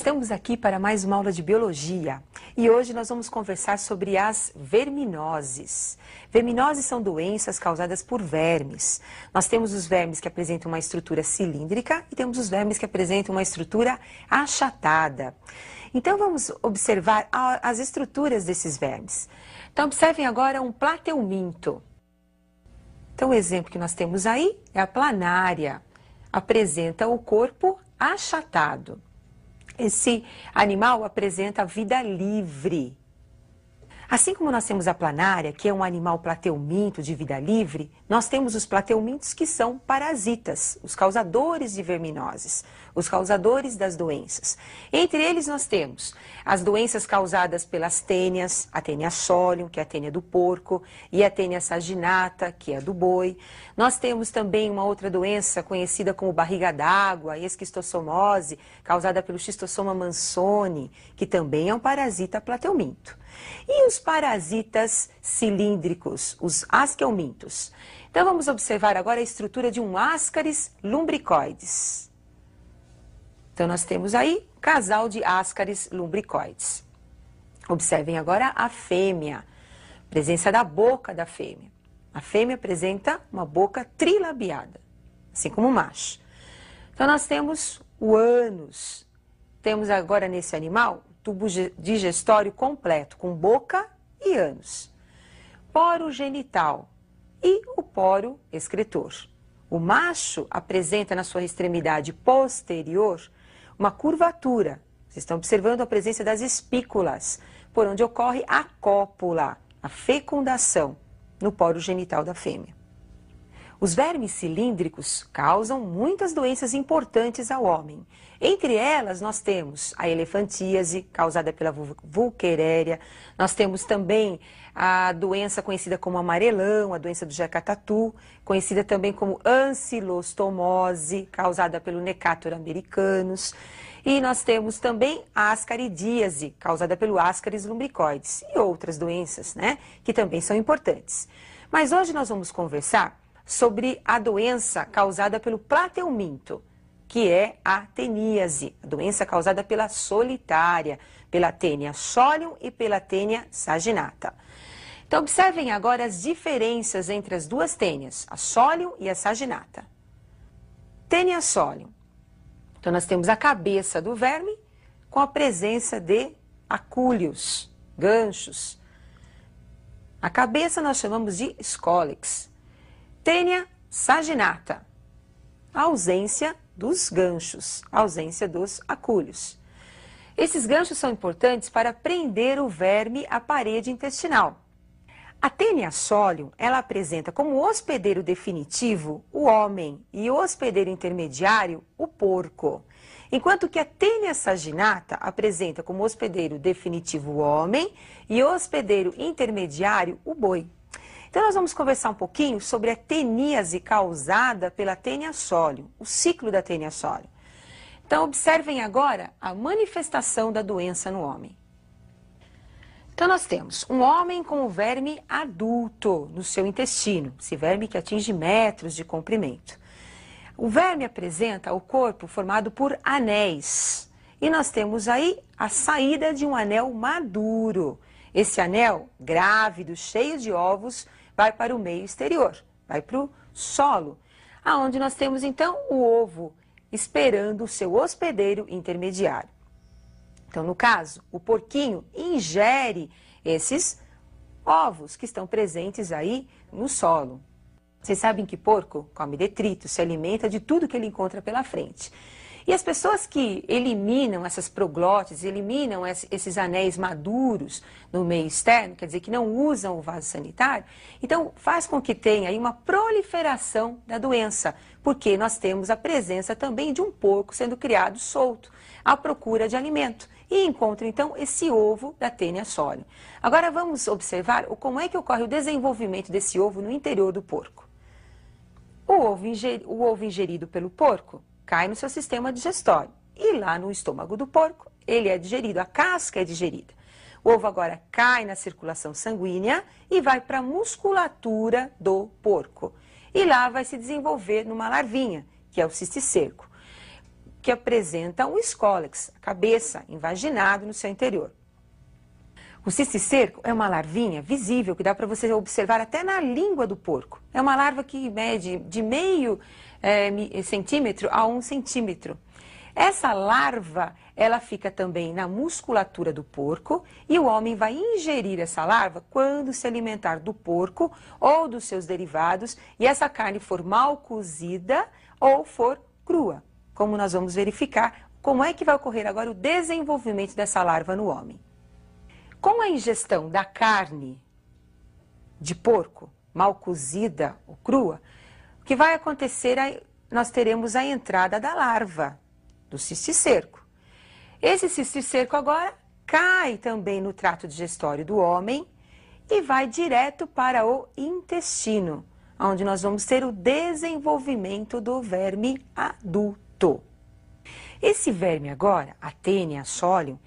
Estamos aqui para mais uma aula de biologia e hoje nós vamos conversar sobre as verminoses. Verminoses são doenças causadas por vermes. Nós temos os vermes que apresentam uma estrutura cilíndrica e temos os vermes que apresentam uma estrutura achatada. Então vamos observar as estruturas desses vermes. Então observem agora um plateuminto. Então o exemplo que nós temos aí é a planária. Apresenta o corpo achatado. Esse animal apresenta vida livre. Assim como nós temos a planária, que é um animal plateuminto de vida livre, nós temos os plateumintos que são parasitas, os causadores de verminoses, os causadores das doenças. Entre eles nós temos as doenças causadas pelas tênias, a tênia solium, que é a tênia do porco, e a tênia saginata, que é do boi. Nós temos também uma outra doença conhecida como barriga d'água, esquistossomose, causada pelo Schistosoma mansoni, que também é um parasita plateuminto. E os parasitas cilíndricos, os asqueumintos. Então vamos observar agora a estrutura de um Ascaris lumbricoides. Então nós temos aí um casal de Ascaris lumbricoides. Observem agora a fêmea, presença da boca da fêmea. A fêmea apresenta uma boca trilabiada, assim como o macho. Então nós temos o ânus. Temos agora nesse animal tubo digestório completo, com boca e ânus. Poro genital e o poro excretor. O macho apresenta na sua extremidade posterior uma curvatura. Vocês estão observando a presença das espículas, por onde ocorre a cópula, a fecundação no poro genital da fêmea. Os vermes cilíndricos causam muitas doenças importantes ao homem. Entre elas, nós temos a elefantíase, causada pela Wuchereria. Nós temos também a doença conhecida como amarelão, a doença do jacatatu, conhecida também como ancilostomose, causada pelo Necator americanus. E nós temos também a ascaridíase, causada pelo Ascaris lumbricoides, e outras doenças, né, que também são importantes. Mas hoje nós vamos conversar sobre a doença causada pelo plateuminto, que é a teníase, a doença causada pela solitária, pela tênia solium e pela tênia saginata. Então observem agora as diferenças entre as duas tênias, a solium e a saginata. Tênia solium. Então nós temos a cabeça do verme com a presença de acúlios, ganchos. A cabeça nós chamamos de scolex. Tênia saginata, a ausência dos ganchos, a ausência dos acúlios. Esses ganchos são importantes para prender o verme à parede intestinal. A tênia solium, ela apresenta como hospedeiro definitivo o homem e o hospedeiro intermediário o porco, enquanto que a tênia saginata apresenta como hospedeiro definitivo o homem e hospedeiro intermediário o boi. Então nós vamos conversar um pouquinho sobre a teníase causada pela tênia solium, o ciclo da tênia solium. Então observem agora a manifestação da doença no homem. Então nós temos um homem com o verme adulto no seu intestino, esse verme que atinge metros de comprimento. O verme apresenta o corpo formado por anéis e nós temos aí a saída de um anel maduro. Esse anel, grávido, cheio de ovos, vai para o meio exterior, vai para o solo, aonde nós temos então o ovo esperando o seu hospedeiro intermediário. Então, no caso, o porquinho ingere esses ovos que estão presentes aí no solo. Vocês sabem que porco come detritos, se alimenta de tudo que ele encontra pela frente. E as pessoas que eliminam essas proglótides, eliminam esses anéis maduros no meio externo, quer dizer, que não usam o vaso sanitário, então faz com que tenha aí uma proliferação da doença, porque nós temos a presença também de um porco sendo criado solto, à procura de alimento, e encontra então esse ovo da tênia solium. Agora vamos observar como é que ocorre o desenvolvimento desse ovo no interior do porco. O ovo ingerido pelo porco cai no seu sistema digestório e lá no estômago do porco ele é digerido, a casca é digerida. O ovo agora cai na circulação sanguínea e vai para a musculatura do porco. E lá vai se desenvolver numa larvinha, que é o cisticerco. que apresenta o escólex, a cabeça, invaginado no seu interior. O cisticerco é uma larvinha visível que dá para você observar até na língua do porco. É uma larva que mede de meio centímetro a 1 centímetro. Essa larva, ela fica também na musculatura do porco e o homem vai ingerir essa larva quando se alimentar do porco ou dos seus derivados e essa carne for mal cozida ou for crua. Como nós vamos verificar como é que vai ocorrer agora o desenvolvimento dessa larva no homem. Com a ingestão da carne de porco, mal cozida ou crua, o que vai acontecer é nós teremos a entrada da larva do cisticerco. Esse cisticerco agora cai também no trato digestório do homem e vai direto para o intestino, onde nós vamos ter o desenvolvimento do verme adulto. Esse verme agora, a Taenia solium,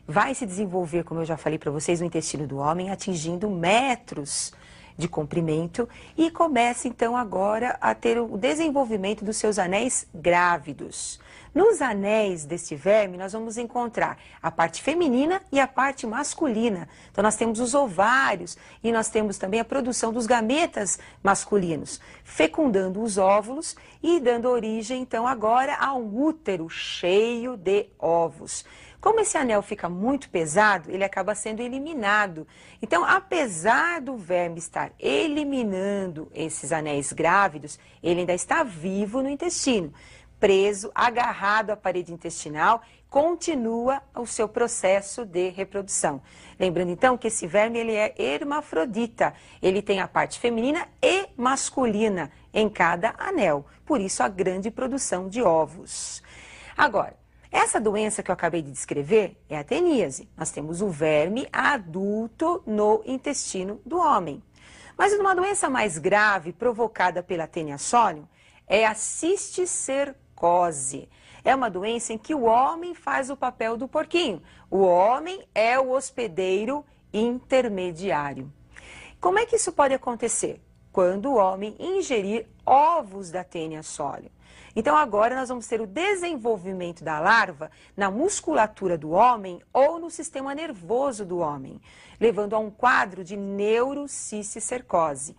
vai se desenvolver, como eu já falei para vocês, no intestino do homem, atingindo metros de comprimento e começa então agora a ter o desenvolvimento dos seus anéis grávidos. Nos anéis deste verme nós vamos encontrar a parte feminina e a parte masculina. Então nós temos os ovários e nós temos também a produção dos gametas masculinos, fecundando os óvulos e dando origem então agora a um útero cheio de ovos. Como esse anel fica muito pesado, ele acaba sendo eliminado. Então, apesar do verme estar eliminando esses anéis grávidos, ele ainda está vivo no intestino, preso, agarrado à parede intestinal, continua o seu processo de reprodução. Lembrando então que esse verme ele é hermafrodita, ele tem a parte feminina e masculina em cada anel, por isso a grande produção de ovos. Agora, essa doença que eu acabei de descrever é a teníase. Nós temos o verme adulto no intestino do homem. Mas uma doença mais grave provocada pela Taenia solium é a cisticercose. É uma doença em que o homem faz o papel do porquinho. O homem é o hospedeiro intermediário. Como é que isso pode acontecer? Quando o homem ingerir ovos da Taenia solium. Então agora nós vamos ter o desenvolvimento da larva na musculatura do homem ou no sistema nervoso do homem, levando a um quadro de neurocisticercose.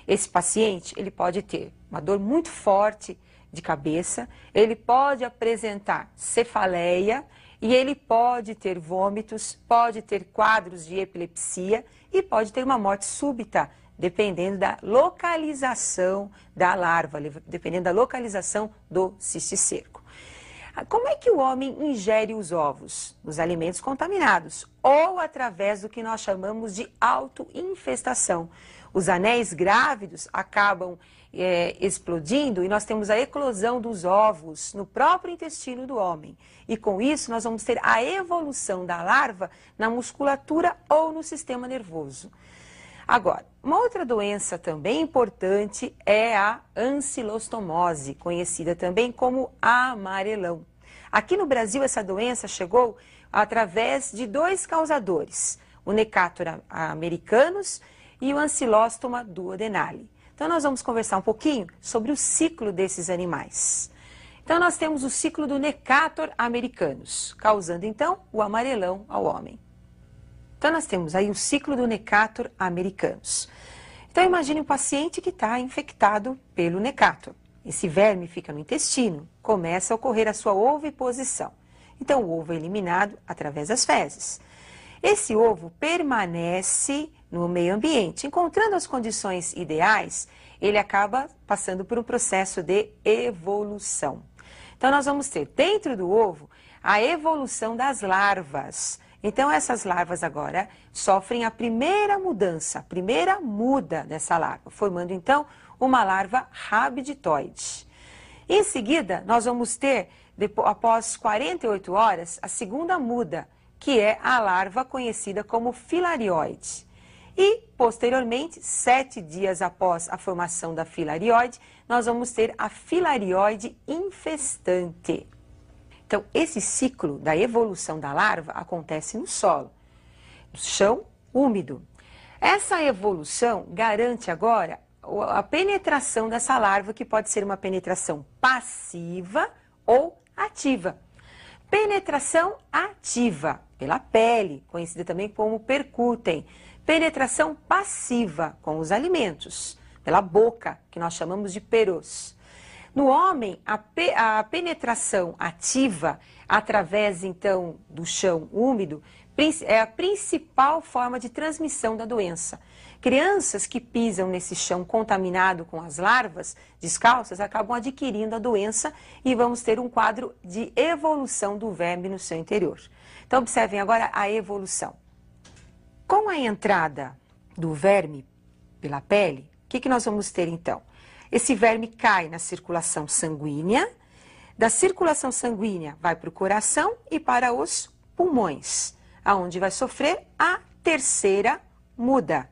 Esse paciente, ele pode ter uma dor muito forte de cabeça, ele pode apresentar cefaleia e ele pode ter vômitos, pode ter quadros de epilepsia e pode ter uma morte súbita, dependendo da localização da larva, dependendo da localização do cisticerco. Como é que o homem ingere os ovos? Nos alimentos contaminados ou através do que nós chamamos de autoinfestação. Os anéis grávidos acabam explodindo e nós temos a eclosão dos ovos no próprio intestino do homem. E com isso nós vamos ter a evolução da larva na musculatura ou no sistema nervoso. Agora, uma outra doença também importante é a ancilostomose, conhecida também como amarelão. Aqui no Brasil, essa doença chegou através de dois causadores, o Necator americanus e o Ancylostoma duodenale. Então, nós vamos conversar um pouquinho sobre o ciclo desses animais. Então, nós temos o ciclo do Necator americanus, causando, então, o amarelão ao homem. Então, nós temos aí o ciclo do Necator americanus. Então, imagine um paciente que está infectado pelo Necator. Esse verme fica no intestino, começa a ocorrer a sua oviposição. Então, o ovo é eliminado através das fezes. Esse ovo permanece no meio ambiente. Encontrando as condições ideais, ele acaba passando por um processo de evolução. Então, nós vamos ter dentro do ovo a evolução das larvas. Então, essas larvas agora sofrem a primeira mudança, a primeira muda dessa larva, formando então uma larva rabditoide. Em seguida, nós vamos ter, após 48 horas, a segunda muda, que é a larva conhecida como filarioide. E, posteriormente, 7 dias após a formação da filarioide, nós vamos ter a filarioide infestante. Então, esse ciclo da evolução da larva acontece no solo, no chão úmido. Essa evolução garante agora a penetração dessa larva, que pode ser uma penetração passiva ou ativa. Penetração ativa, pela pele, conhecida também como percutem. Penetração passiva, com os alimentos, pela boca, que nós chamamos de peros. No homem, a penetração ativa, através então do chão úmido, é a principal forma de transmissão da doença. Crianças que pisam nesse chão contaminado com as larvas descalças acabam adquirindo a doença e vamos ter um quadro de evolução do verme no seu interior. Então observem agora a evolução. Com a entrada do verme pela pele, o que nós vamos ter então? Esse verme cai na circulação sanguínea, da circulação sanguínea vai para o coração e para os pulmões, aonde vai sofrer a terceira muda.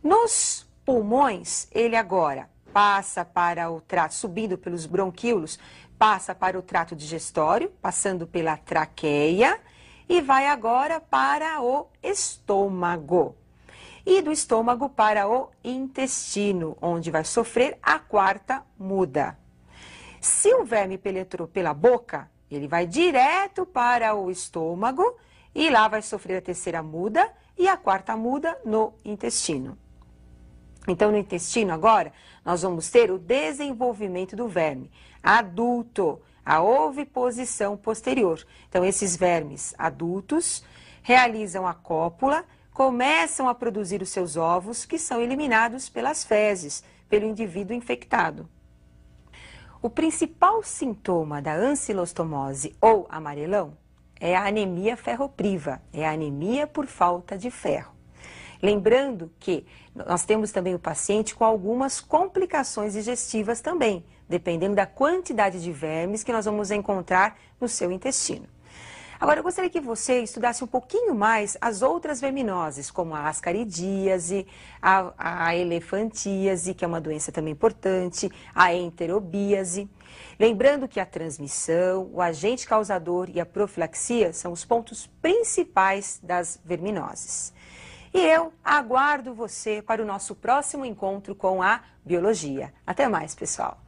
Nos pulmões, ele agora passa para o trato, subindo pelos bronquíolos, passa para o trato digestório, passando pela traqueia e vai agora para o estômago. E do estômago para o intestino, onde vai sofrer a quarta muda. Se o verme penetrou pela boca, ele vai direto para o estômago e lá vai sofrer a terceira muda e a quarta muda no intestino. Então, no intestino agora, nós vamos ter o desenvolvimento do verme adulto, a oviposição posterior. Então, esses vermes adultos realizam a cópula, começam a produzir os seus ovos, que são eliminados pelas fezes, pelo indivíduo infectado. O principal sintoma da ancilostomose ou amarelão é a anemia ferropriva, é a anemia por falta de ferro. Lembrando que nós temos também o paciente com algumas complicações digestivas também, dependendo da quantidade de vermes que nós vamos encontrar no seu intestino. Agora, eu gostaria que você estudasse um pouquinho mais as outras verminoses, como a ascaridíase, a elefantíase, que é uma doença também importante, a enterobíase. Lembrando que a transmissão, o agente causador e a profilaxia são os pontos principais das verminoses. E eu aguardo você para o nosso próximo encontro com a biologia. Até mais, pessoal!